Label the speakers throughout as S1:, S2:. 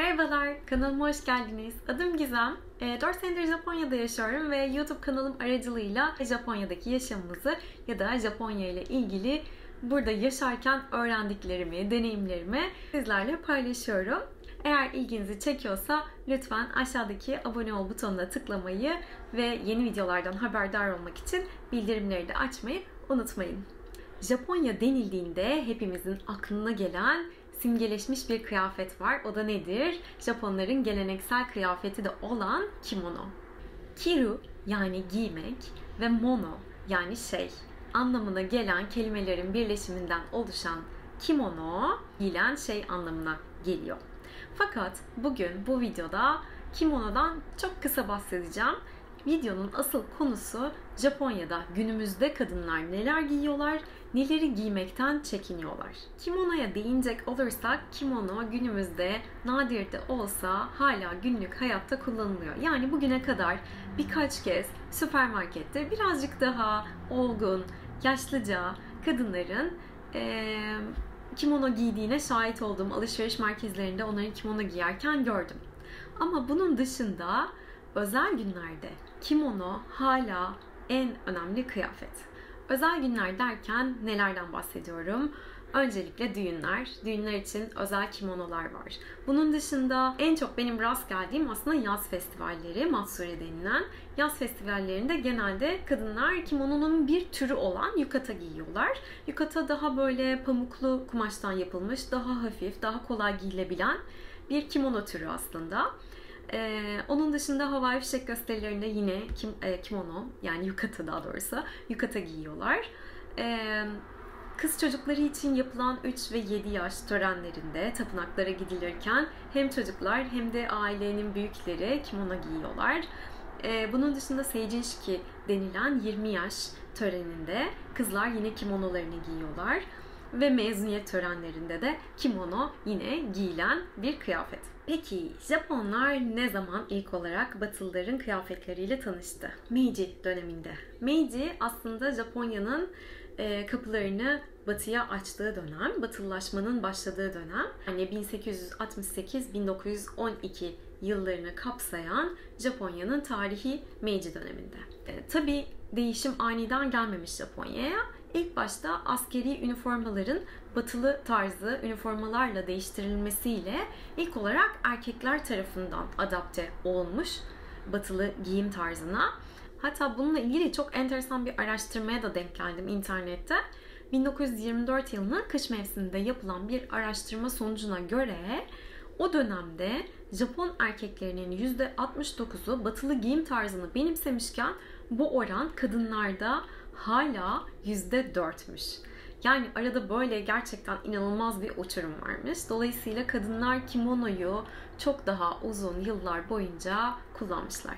S1: Merhabalar, kanalıma hoş geldiniz. Adım Gizem. 4 senedir Japonya'da yaşıyorum ve YouTube kanalım aracılığıyla Japonya'daki yaşamımızı ya da Japonya ile ilgili burada yaşarken öğrendiklerimi, deneyimlerimi sizlerle paylaşıyorum. Eğer ilginizi çekiyorsa lütfen aşağıdaki abone ol butonuna tıklamayı ve yeni videolardan haberdar olmak için bildirimleri de açmayı unutmayın. Japonya denildiğinde hepimizin aklına gelen simgeleşmiş bir kıyafet var. O da nedir? Japonların geleneksel kıyafeti de olan kimono. Kiru yani giymek ve mono yani şey anlamına gelen kelimelerin birleşiminden oluşan kimono giyilen şey anlamına geliyor. Fakat bugün bu videoda kimonodan çok kısa bahsedeceğim. Videonun asıl konusu Japonya'da günümüzde kadınlar neler giyiyorlar, neleri giymekten çekiniyorlar. Kimonoya değinecek olursak kimono günümüzde nadir de olsa hala günlük hayatta kullanılıyor. Yani bugüne kadar birkaç kez süpermarkette birazcık daha olgun, yaşlıca kadınların kimono giydiğine şahit olduğum alışveriş merkezlerinde onların kimono giyerken gördüm. Ama bunun dışında özel günlerde kimono hala en önemli kıyafet. Özel günler derken nelerden bahsediyorum? Öncelikle düğünler. Düğünler için özel kimonolar var. Bunun dışında en çok benim rast geldiğim aslında yaz festivalleri, matsuri denilen. Yaz festivallerinde genelde kadınlar kimononun bir türü olan yukata giyiyorlar. Yukata daha böyle pamuklu kumaştan yapılmış, daha hafif, daha kolay giyilebilen bir kimono türü aslında. Onun dışında havai fişek gösterilerinde yine kimono yani yukata daha doğrusu yukata giyiyorlar. Kız çocukları için yapılan 3 ve 7 yaş törenlerinde tapınaklara gidilirken hem çocuklar hem de ailenin büyükleri kimono giyiyorlar. Bunun dışında seijinshiki denilen 20 yaş töreninde kızlar yine kimonolarını giyiyorlar. Ve mezuniyet törenlerinde de kimono yine giyilen bir kıyafet. Peki Japonlar ne zaman ilk olarak Batılıların kıyafetleriyle tanıştı? Meiji döneminde. Meiji aslında Japonya'nın kapılarını Batı'ya açtığı dönem, Batılılaşmanın başladığı dönem. Yani 1868-1912 yıllarını kapsayan Japonya'nın tarihi Meiji döneminde. Tabii değişim aniden gelmemiş Japonya'ya. İlk başta askeri üniformaların batılı tarzı üniformalarla değiştirilmesiyle ilk olarak erkekler tarafından adapte olmuş batılı giyim tarzına. Hatta bununla ilgili çok enteresan bir araştırmaya da denk geldim internette. 1924 yılının kış mevsiminde yapılan bir araştırma sonucuna göre o dönemde Japon erkeklerinin %69'u batılı giyim tarzını benimsemişken bu oran kadınlarda hala %4'müş. Yani arada böyle gerçekten inanılmaz bir uçurum varmış. Dolayısıyla kadınlar kimonoyu çok daha uzun yıllar boyunca kullanmışlar.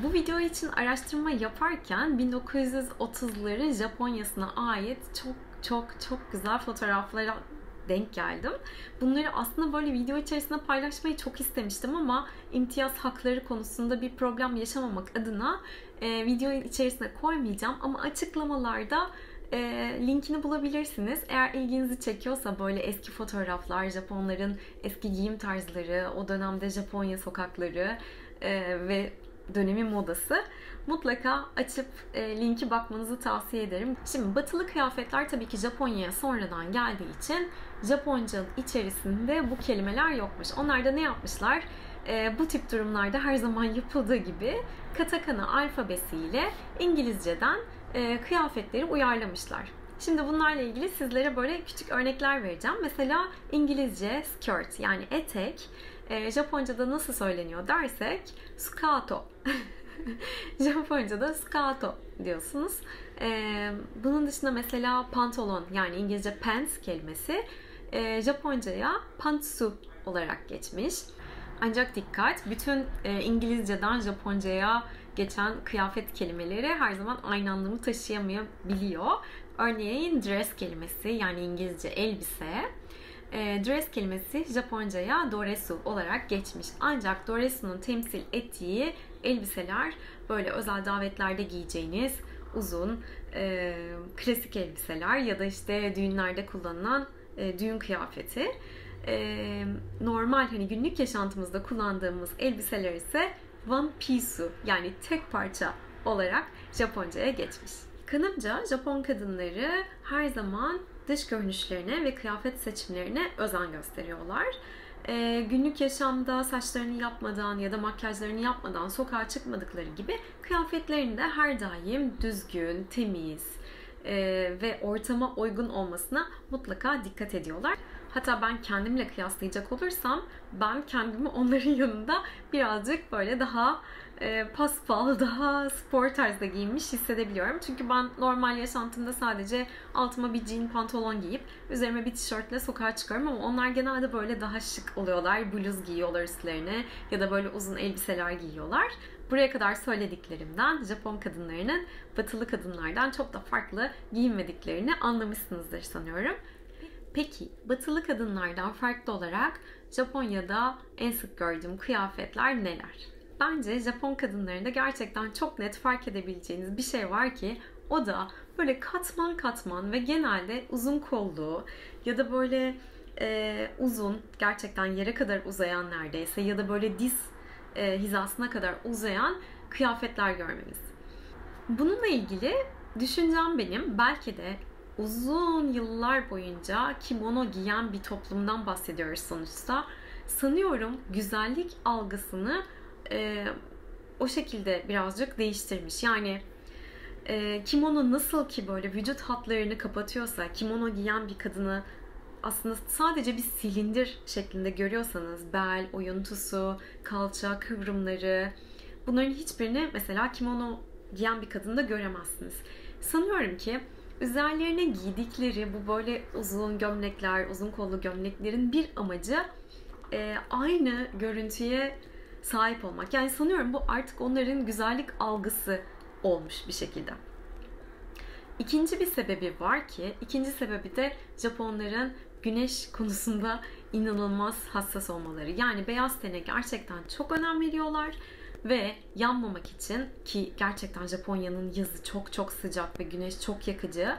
S1: Bu video için araştırma yaparken 1930'ların Japonya'sına ait çok güzel fotoğraflara denk geldim. Bunları aslında böyle video içerisinde paylaşmayı çok istemiştim ama imtiyaz hakları konusunda bir problem yaşamamak adına video içerisine koymayacağım ama açıklamalarda linkini bulabilirsiniz. Eğer ilginizi çekiyorsa böyle eski fotoğraflar, Japonların eski giyim tarzları, o dönemde Japonya sokakları ve dönemin modası mutlaka açıp linki bakmanızı tavsiye ederim. Şimdi batılı kıyafetler tabii ki Japonya'ya sonradan geldiği için Japonca'nın içerisinde bu kelimeler yokmuş. Onlar da ne yapmışlar? Bu tip durumlarda her zaman yapıldığı gibi katakana alfabesiyle İngilizceden kıyafetleri uyarlamışlar. Şimdi bunlarla ilgili sizlere böyle küçük örnekler vereceğim. Mesela İngilizce skirt yani etek Japonca'da nasıl söyleniyor dersek sukato. Japonca'da sukato diyorsunuz. Bunun dışında mesela pantolon yani İngilizce pants kelimesi Japonca'ya pantsu olarak geçmiş. Ancak dikkat, bütün İngilizceden Japonca'ya geçen kıyafet kelimeleri her zaman aynı anlamı taşıyamayabiliyor. Örneğin dress kelimesi yani İngilizce elbise. Dress kelimesi Japonca'ya doresu olarak geçmiş. Ancak doresu'nun temsil ettiği elbiseler böyle özel davetlerde giyeceğiniz uzun klasik elbiseler ya da işte düğünlerde kullanılan düğün kıyafeti. normal hani günlük yaşantımızda kullandığımız elbiseler ise one piece, yani tek parça olarak Japonca'ya geçmiş. Kanımca Japon kadınları her zaman dış görünüşlerine ve kıyafet seçimlerine özen gösteriyorlar. Günlük yaşamda saçlarını yapmadan ya da makyajlarını yapmadan sokağa çıkmadıkları gibi kıyafetlerinde her daim düzgün, temiz ve ortama uygun olmasına mutlaka dikkat ediyorlar. Hatta ben kendimle kıyaslayacak olursam ben kendimi onların yanında birazcık böyle daha paspal, daha spor tarzda giyinmiş hissedebiliyorum. Çünkü ben normal yaşantımda sadece altıma bir jean pantolon giyip üzerime bir tişörtle sokağa çıkıyorum ama onlar genelde böyle daha şık oluyorlar. Bluz giyiyorlar üstlerine ya da böyle uzun elbiseler giyiyorlar. Buraya kadar söylediklerimden Japon kadınlarının batılı kadınlardan çok da farklı giyinmediklerini anlamışsınızdır sanıyorum. Peki batılı kadınlardan farklı olarak Japonya'da en sık gördüğüm kıyafetler neler? Bence Japon kadınlarında gerçekten çok net fark edebileceğiniz bir şey var ki o da böyle katman katman ve genelde uzun kollu ya da böyle uzun, gerçekten yere kadar uzayan neredeyse ya da böyle diz hizasına kadar uzayan kıyafetler görmemiz. Bununla ilgili düşüncem benim, belki de uzun yıllar boyunca kimono giyen bir toplumdan bahsediyoruz sonuçta. Sanıyorum güzellik algısını o şekilde birazcık değiştirmiş. Yani kimono nasıl ki böyle vücut hatlarını kapatıyorsa, kimono giyen bir kadını aslında sadece bir silindir şeklinde görüyorsanız, bel, oyuntusu, kalça kıvrımları, bunların hiçbirini mesela kimono giyen bir kadında göremezsiniz. Sanıyorum ki üzerlerine giydikleri bu böyle uzun gömlekler, uzun kollu gömleklerin bir amacı aynı görüntüye sahip olmak. Yani sanıyorum bu artık onların güzellik algısı olmuş bir şekilde. İkinci bir sebebi var ki, ikinci sebebi de Japonların güneş konusunda inanılmaz hassas olmaları. Yani beyaz tene gerçekten çok önem veriyorlar ve yanmamak için, ki gerçekten Japonya'nın yazı çok çok sıcak ve güneş çok yakıcı,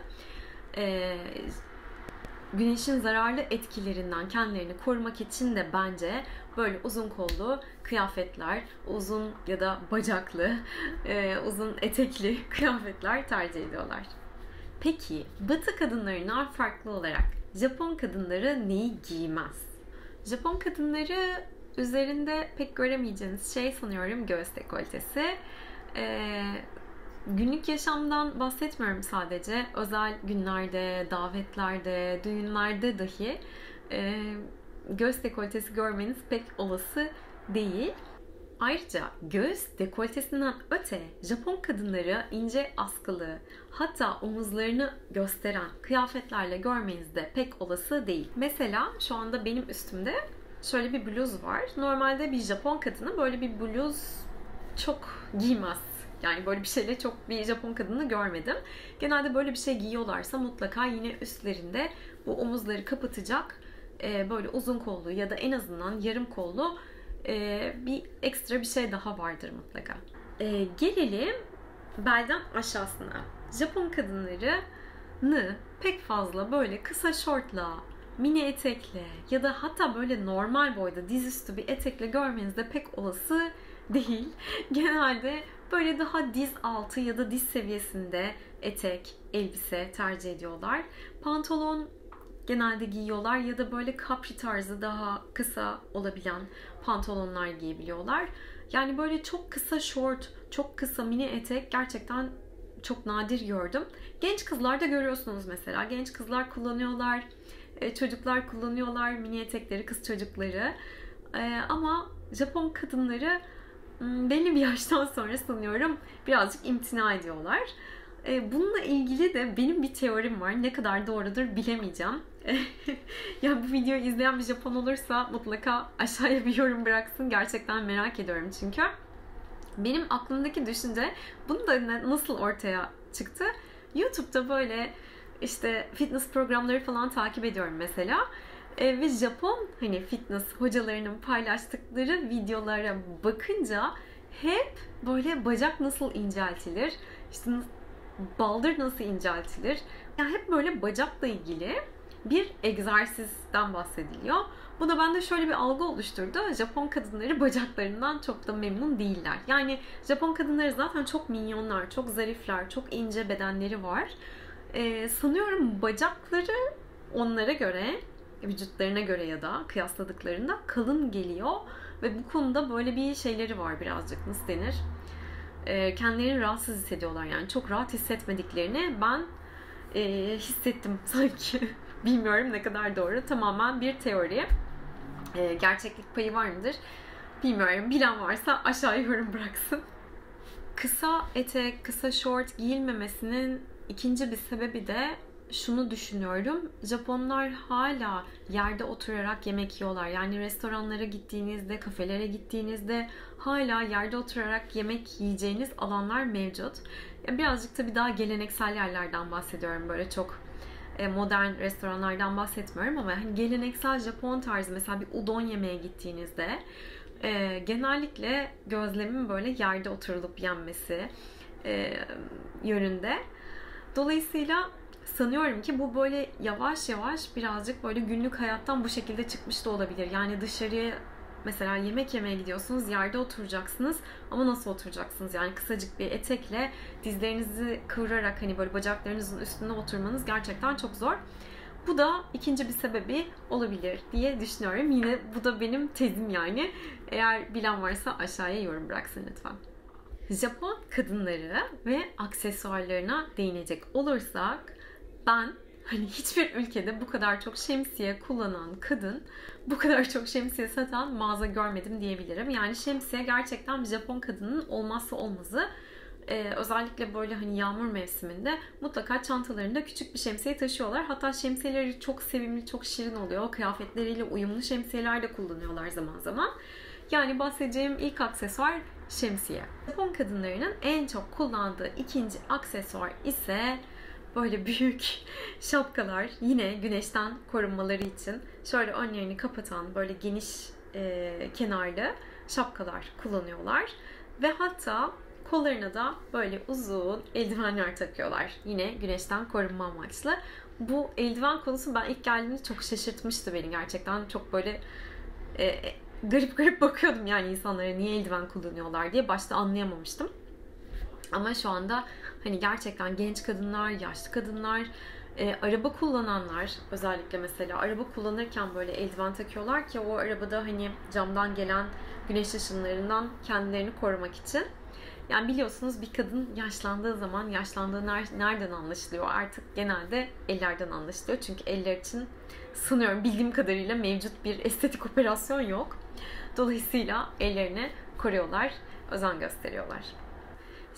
S1: güneşin zararlı etkilerinden kendilerini korumak için de bence böyle uzun kollu kıyafetler, uzun ya da bacaklı, uzun etekli kıyafetler tercih ediyorlar. Peki Batı kadınlarından farklı olarak Japon kadınları neyi giymez? Japon kadınları üzerinde pek göremeyeceğiniz şey sanıyorum göğüs dekoltesi. Günlük yaşamdan bahsetmiyorum sadece. Özel günlerde, davetlerde, düğünlerde dahi göğüs dekoltesi görmeniz pek olası değil. Ayrıca göğüs dekoltesinden öte Japon kadınları ince askılı, hatta omuzlarını gösteren kıyafetlerle görmeniz de pek olası değil. Mesela şu anda benim üstümde şöyle bir bluz var. Normalde bir Japon kadını böyle bir bluz çok giymez. Yani böyle bir şeyle çok bir Japon kadını görmedim. Genelde böyle bir şey giyiyorlarsa mutlaka yine üstlerinde bu omuzları kapatacak böyle uzun kollu ya da en azından yarım kollu bir ekstra bir şey daha vardır mutlaka. Gelelim belden aşağısına. Japon kadınlarını pek fazla böyle kısa şortla, mini etekle ya da hatta böyle normal boyda dizüstü bir etekle görmeniz de pek olası değil. Genelde böyle daha diz altı ya da diz seviyesinde etek, elbise tercih ediyorlar. Pantolon genelde giyiyorlar ya da böyle capri tarzı daha kısa olabilen pantolonlar giyebiliyorlar. Yani böyle çok kısa şort, çok kısa mini etek gerçekten çok nadir gördüm. Genç kızlar da görüyorsunuz mesela. Genç kızlar kullanıyorlar, çocuklar kullanıyorlar mini etekleri, kız çocukları. Ama Japon kadınları belli bir yaştan sonra sanıyorum birazcık imtina ediyorlar. Bununla ilgili de benim bir teorim var. Ne kadar doğrudur bilemeyeceğim. Ya bu videoyu izleyen bir Japon olursa mutlaka aşağıya bir yorum bıraksın. Gerçekten merak ediyorum çünkü. Benim aklımdaki düşünce bunu da nasıl ortaya çıktı? YouTube'da böyle işte fitness programları falan takip ediyorum mesela. Ve Japon hani fitness hocalarının paylaştıkları videolara bakınca hep böyle bacak nasıl inceltilir, işte baldır nasıl inceltilir, yani hep böyle bacakla ilgili bir egzersizden bahsediliyor. Bu da bende şöyle bir algı oluşturdu. Japon kadınları bacaklarından çok da memnun değiller. Yani Japon kadınları zaten çok minyonlar, çok zarifler, çok ince bedenleri var. Sanıyorum bacakları onlara göre, vücutlarına göre ya da kıyasladıklarında kalın geliyor. Ve bu konuda böyle bir şeyleri var birazcık, nasıl denir? Kendilerini rahatsız hissediyorlar, yani çok rahat hissetmediklerini ben hissettim sanki. Bilmiyorum ne kadar doğru. Tamamen bir teori. Gerçeklik payı var mıdır? Bilmiyorum. Bilen varsa aşağıya yorum bıraksın. Kısa etek, kısa şort giyilmemesinin ikinci bir sebebi de şunu düşünüyorum. Japonlar hala yerde oturarak yemek yiyorlar. Yani restoranlara gittiğinizde, kafelere gittiğinizde hala yerde oturarak yemek yiyeceğiniz alanlar mevcut. Birazcık tabii daha geleneksel yerlerden bahsediyorum. Böyle çok modern restoranlardan bahsetmiyorum ama hani geleneksel Japon tarzı, mesela bir udon yemeye gittiğinizde genellikle gözlemim böyle yerde oturulup yenmesi yönünde. Dolayısıyla sanıyorum ki bu böyle yavaş yavaş birazcık böyle günlük hayattan bu şekilde çıkmış da olabilir. Yani dışarıya mesela yemek yemeye gidiyorsunuz, yerde oturacaksınız ama nasıl oturacaksınız? Yani kısacık bir etekle dizlerinizi kıvırarak hani böyle bacaklarınızın üstünde oturmanız gerçekten çok zor. Bu da ikinci bir sebebi olabilir diye düşünüyorum. Yine bu da benim tezim yani. Eğer bilen varsa aşağıya yorum bıraksın lütfen. Japon kadınları ve aksesuarlarına değinecek olursak, ben hani hiçbir ülkede bu kadar çok şemsiye kullanan kadın, bu kadar çok şemsiye satan mağaza görmedim diyebilirim. Yani şemsiye gerçekten bir Japon kadının olmazsa olmazı. Özellikle böyle hani yağmur mevsiminde mutlaka çantalarında küçük bir şemsiye taşıyorlar. Hatta şemsiyeleri çok sevimli, çok şirin oluyor. Kıyafetleriyle uyumlu şemsiyeler de kullanıyorlar zaman zaman. Yani bahsedeceğim ilk aksesuar şemsiye. Japon kadınlarının en çok kullandığı ikinci aksesuar ise böyle büyük şapkalar. Yine güneşten korunmaları için şöyle önlerini kapatan böyle geniş kenarlı şapkalar kullanıyorlar. Ve hatta kollarına da böyle uzun eldivenler takıyorlar. Yine güneşten korunma amaçlı. Bu eldiven konusu ben ilk geldiğimde çok şaşırtmıştı beni gerçekten. Çok böyle garip garip bakıyordum yani insanlara niye eldiven kullanıyorlar diye. Başta anlayamamıştım. Ama şu anda hani gerçekten genç kadınlar, yaşlı kadınlar, araba kullananlar özellikle mesela araba kullanırken böyle eldiven takıyorlar ki o arabada hani camdan gelen güneş ışınlarından kendilerini korumak için. Yani biliyorsunuz bir kadın yaşlandığı zaman yaşlandığı nereden anlaşılıyor? Artık genelde ellerden anlaşılıyor. Çünkü eller için sanıyorum bildiğim kadarıyla mevcut bir estetik operasyon yok. Dolayısıyla ellerini koruyorlar, özen gösteriyorlar.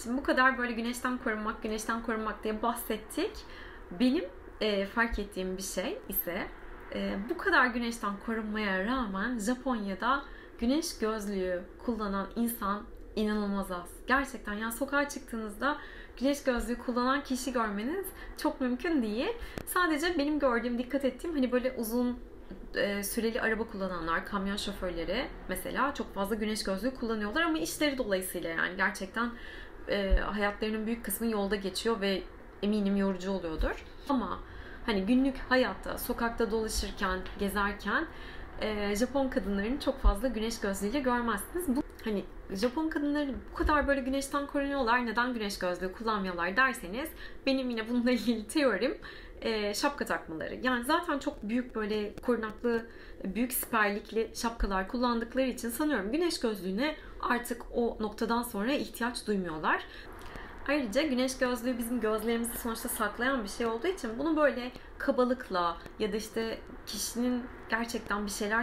S1: Şimdi bu kadar böyle güneşten korunmak diye bahsettik. Benim fark ettiğim bir şey ise bu kadar güneşten korunmaya rağmen Japonya'da güneş gözlüğü kullanan insan inanılmaz az. Gerçekten yani sokağa çıktığınızda güneş gözlüğü kullanan kişi görmeniz çok mümkün değil. Sadece benim gördüğüm, dikkat ettiğim hani böyle uzun süreli araba kullananlar, kamyon şoförleri mesela çok fazla güneş gözlüğü kullanıyorlar ama işleri dolayısıyla yani gerçekten hayatlarının büyük kısmı yolda geçiyor ve eminim yorucu oluyordur. Ama hani günlük hayatta, sokakta dolaşırken, gezerken Japon kadınlarını çok fazla güneş gözlüğüyle görmezsiniz. Hani Japon kadınları bu kadar böyle güneşten korunuyorlar, neden güneş gözlüğü kullanmıyorlar derseniz benim yine bununla ilgili teorim şapka takmaları. Yani zaten çok büyük böyle korunaklı, büyük siperlikli şapkalar kullandıkları için sanıyorum güneş gözlüğüne artık o noktadan sonra ihtiyaç duymuyorlar. Ayrıca güneş gözlüğü bizim gözlerimizi sonuçta saklayan bir şey olduğu için bunu böyle kabalıkla ya da işte kişinin gerçekten bir şeyler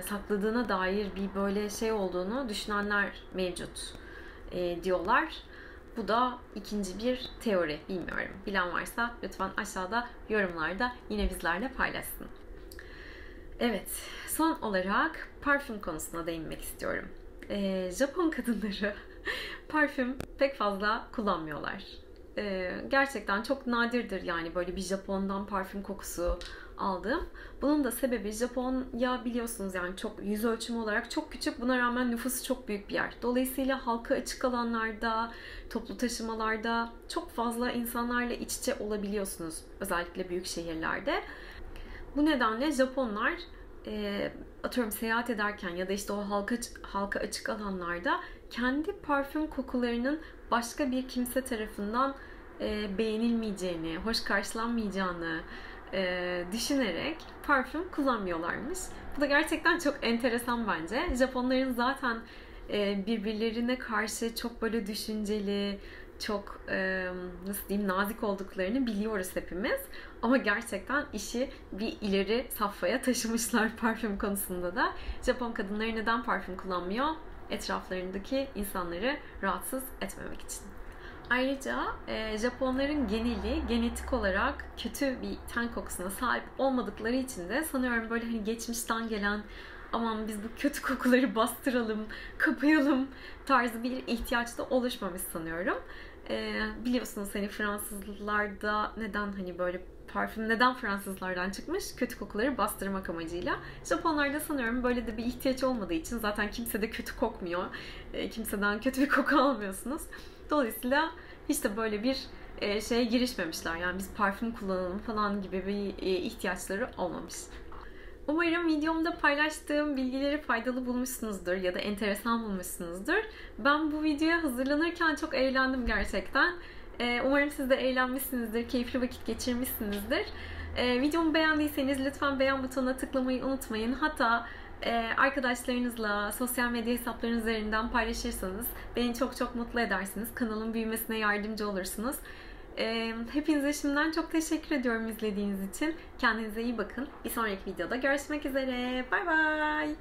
S1: sakladığına dair bir böyle şey olduğunu düşünenler mevcut diyorlar. Bu da ikinci bir teori. Bilmiyorum. Bilen varsa lütfen aşağıda yorumlarda yine bizlerle paylaşsın. Evet. Son olarak parfüm konusuna değinmek istiyorum. Japon kadınları parfüm pek fazla kullanmıyorlar. Gerçekten çok nadirdir yani böyle bir Japon'dan parfüm kokusu aldığım. Bunun da sebebi Japonya biliyorsunuz yani çok yüz ölçümü olarak çok küçük. Buna rağmen nüfusu çok büyük bir yer. Dolayısıyla halka açık alanlarda, toplu taşımalarda çok fazla insanlarla iç içe olabiliyorsunuz. Özellikle büyük şehirlerde. Bu nedenle Japonlar atıyorum seyahat ederken ya da işte o halka açık alanlarda kendi parfüm kokularının başka bir kimse tarafından beğenilmeyeceğini, hoş karşılanmayacağını düşünerek parfüm kullanmıyorlarmış. Bu da gerçekten çok enteresan bence. Japonların zaten birbirlerine karşı çok böyle düşünceli, çok nasıl diyeyim nazik olduklarını biliyoruz hepimiz. Ama gerçekten işi bir ileri safhaya taşımışlar parfüm konusunda da. Japon kadınları neden parfüm kullanmıyor? Etraflarındaki insanları rahatsız etmemek için. Ayrıca Japonların geneli genetik olarak kötü bir ten kokusuna sahip olmadıkları için de sanıyorum böyle hani geçmişten gelen aman biz bu kötü kokuları bastıralım, kapayalım tarzı bir ihtiyaç da oluşmamış sanıyorum. Biliyorsunuz hani Fransızlarda neden hani böyle parfüm neden Fransızlardan çıkmış? Kötü kokuları bastırmak amacıyla. Japonlarda sanıyorum böyle de bir ihtiyaç olmadığı için zaten kimse de kötü kokmuyor. Kimseden kötü bir koku almıyorsunuz. Dolayısıyla hiç de böyle bir şeye girişmemişler. Yani biz parfüm kullanalım falan gibi bir ihtiyaçları olmamış. Umarım videomda paylaştığım bilgileri faydalı bulmuşsunuzdur ya da enteresan bulmuşsunuzdur. Ben bu videoya hazırlanırken çok eğlendim gerçekten. Umarım siz de eğlenmişsinizdir, keyifli vakit geçirmişsinizdir. Videomu beğendiyseniz lütfen beğen butonuna tıklamayı unutmayın. Hatta arkadaşlarınızla, sosyal medya hesaplarınız üzerinden paylaşırsanız beni çok çok mutlu edersiniz. Kanalın büyümesine yardımcı olursunuz. Hepinize şimdiden çok teşekkür ediyorum izlediğiniz için. Kendinize iyi bakın. Bir sonraki videoda görüşmek üzere. Bay bay.